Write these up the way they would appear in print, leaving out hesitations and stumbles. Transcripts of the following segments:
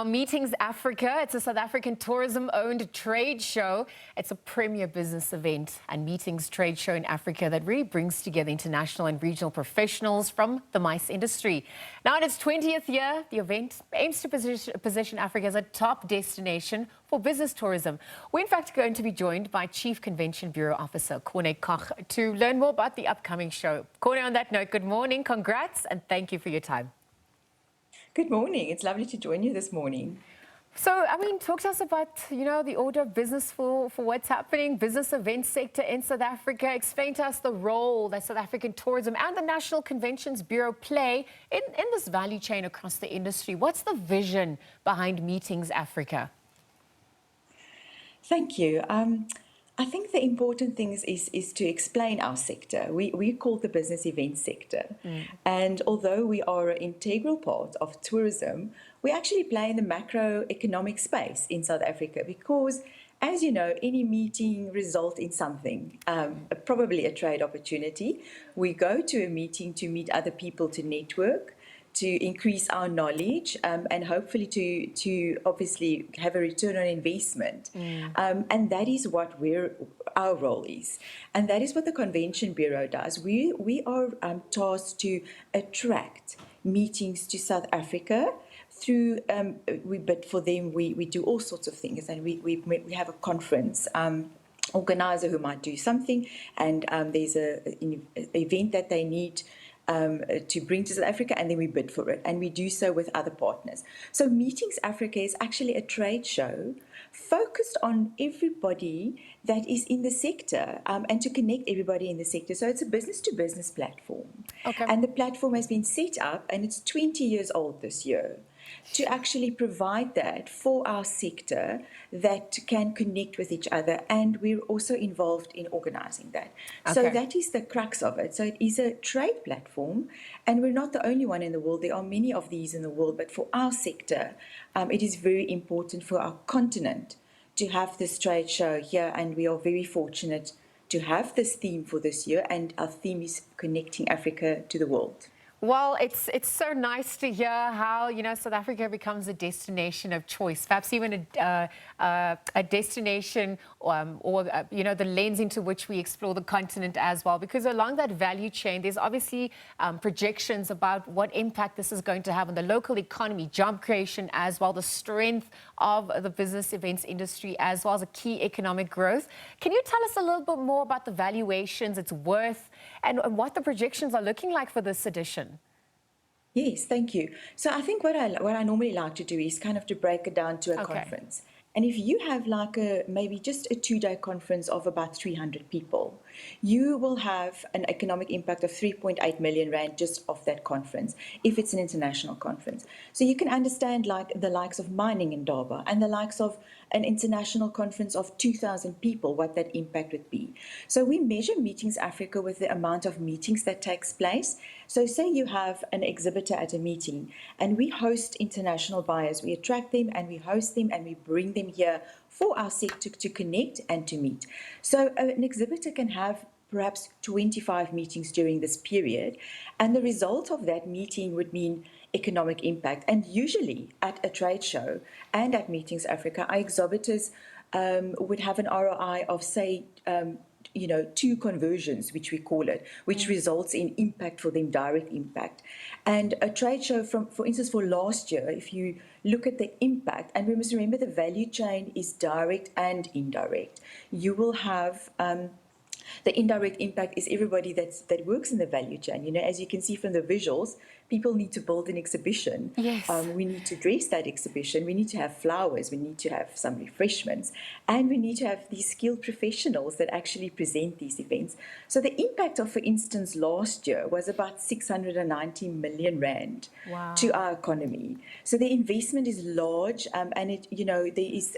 Meetings Africa, it's a South African tourism-owned trade show. It's a premier business event and meetings trade show in Africa that really brings together international and regional professionals from the MICE industry. Now in its 20th year, the event aims to position Africa as a top destination for business tourism. We're in fact going to be joined by Chief Convention Bureau Officer Corne Koch to learn more about the upcoming show. Corne, on that note, good morning, congrats, and thank you for your time. Good morning. It's lovely to join you this morning. So, talk to us about, the order of business for what's happening, business event sector in South Africa. Explain to us the role that South African Tourism and the National Conventions Bureau play in this value chain across the industry. What's the vision behind Meetings Africa? Thank you. I think the important thing is to explain our sector. We call the business event sector. And although we are an integral part of tourism, we actually play in the macroeconomic space in South Africa because, as you know, any meeting results in something, probably a trade opportunity. We go to a meeting to meet other people, to network, to increase our knowledge, and hopefully to obviously have a return on investment. And that is what our role is. And that is what the Convention Bureau does. We are tasked to attract meetings to South Africa through, we bid for them, we do all sorts of things, and we have a conference organizer who might do something, and there's an event that they need to bring to South Africa, and then we bid for it, and we do so with other partners. So Meetings Africa is actually a trade show focused on everybody that is in the sector, and to connect everybody in the sector. So it's a business-to-business platform. Okay. And the platform has been set up, and it's 20 years old this year, to actually provide that for our sector that can connect with each other, and we're also involved in organizing that. Okay. So that is the crux of it. So it is a trade platform, and we're not the only one in the world. There are many of these in the world, but for our sector, it is very important for our continent to have this trade show here, and we are very fortunate to have this theme for this year, and our theme is connecting Africa to the world. Well, it's so nice to hear how, South Africa becomes a destination of choice, perhaps even a destination or the lens into which we explore the continent as well. Because along that value chain, there's obviously projections about what impact this is going to have on the local economy, job creation as well, the strength of the business events industry as well as a key economic growth. Can you tell us a little bit more about the valuations, its worth, and what the projections are looking like for this edition? Yes, thank you. So I think what I normally like to do is kind of to break it down to a conference. And if you have like maybe just a 2-day conference of about 300 people, you will have an economic impact of 3.8 million rand just off that conference, if it's an international conference. So you can understand like the likes of mining in Durban and the likes of an international conference of 2,000 people, what that impact would be. So we measure Meetings Africa with the amount of meetings that takes place. So say you have an exhibitor at a meeting, and we host international buyers. We attract them and we host them and we bring them here for our sector to connect and to meet. So an exhibitor can have perhaps 25 meetings during this period, and the result of that meeting would mean economic impact. And usually at a trade show and at Meetings Africa, our exhibitors would have an ROI of, say, 2 conversions, which we call it, which results in impact for them, direct impact. And a trade show, for instance, for last year, if you look at the impact, and we must remember the value chain is direct and indirect. You will have the indirect impact is everybody that works in the value chain. As you can see from the visuals, people need to build an exhibition. Yes. We need to dress that exhibition. We need to have flowers. We need to have some refreshments. And we need to have these skilled professionals that actually present these events. So the impact of, for instance, last year was about 690 million rand. Wow. To our economy. So the investment is large, and there is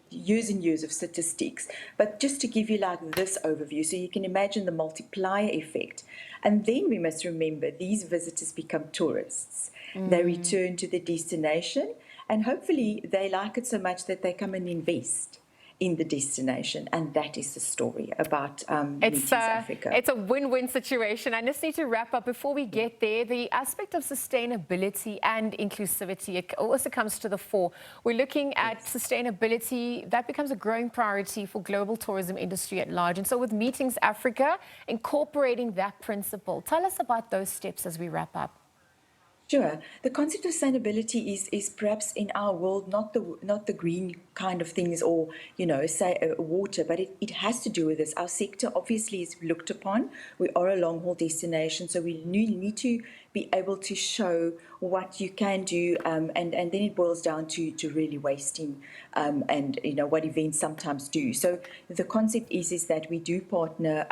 years and years of statistics. But just to give you like this overview, so you can imagine the multiplier effect. And then we must remember these visitors become tourists. They return to the destination, and hopefully they like it so much that they come and invest in the destination. And that is the story about Meetings Africa. It's a win-win situation. I just need to wrap up. Before we get there, the aspect of sustainability and inclusivity, it also comes to the fore. We're looking at sustainability. That becomes a growing priority for global tourism industry at large. And so with Meetings Africa, incorporating that principle. Tell us about those steps as we wrap up. Sure. The concept of sustainability is perhaps in our world not the green kind of things, or say water, but it has to do with this. Our sector obviously is looked upon. We are a long haul destination, so we need to be able to show what you can do, and then it boils down to really wasting, and what events sometimes do. So the concept is that we do partner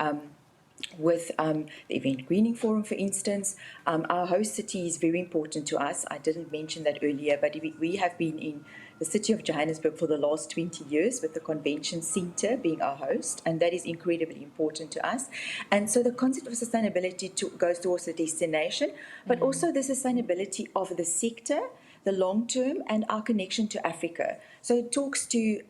with the Event Greening Forum, for instance. Our host city is very important to us. I didn't mention that earlier, but we have been in the city of Johannesburg for the last 20 years with the convention center being our host, and that is incredibly important to us. And so the concept of sustainability goes towards the destination, but also the sustainability of the sector, the long term, and our connection to Africa. So it talks to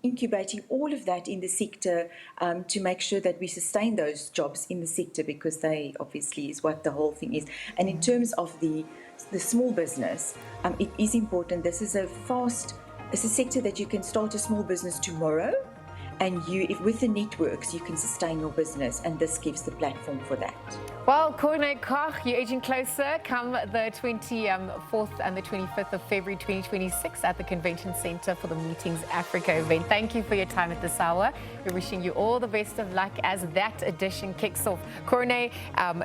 incubating all of that in the sector, to make sure that we sustain those jobs in the sector, because they obviously is what the whole thing is. And in terms of the small business, it is important. This is it's a sector that you can start a small business tomorrow, and if with the networks you can sustain your business, and this gives the platform for that. Well, Corne Koch, you're edging closer. Come the 24th and the 25th of February 2026 at the Convention Center for the Meetings Africa event. Thank you for your time at this hour. We're wishing you all the best of luck as that edition kicks off. Corne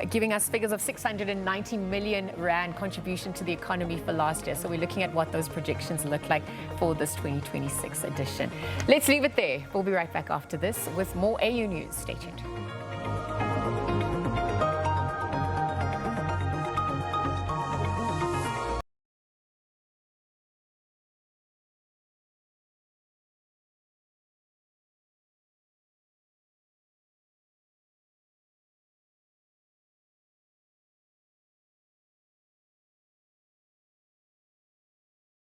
giving us figures of 690 million rand contribution to the economy for last year. So we're looking at what those projections look like for this 2026 edition. Let's leave it there. We'll be right back after this with more AU News. Stay tuned.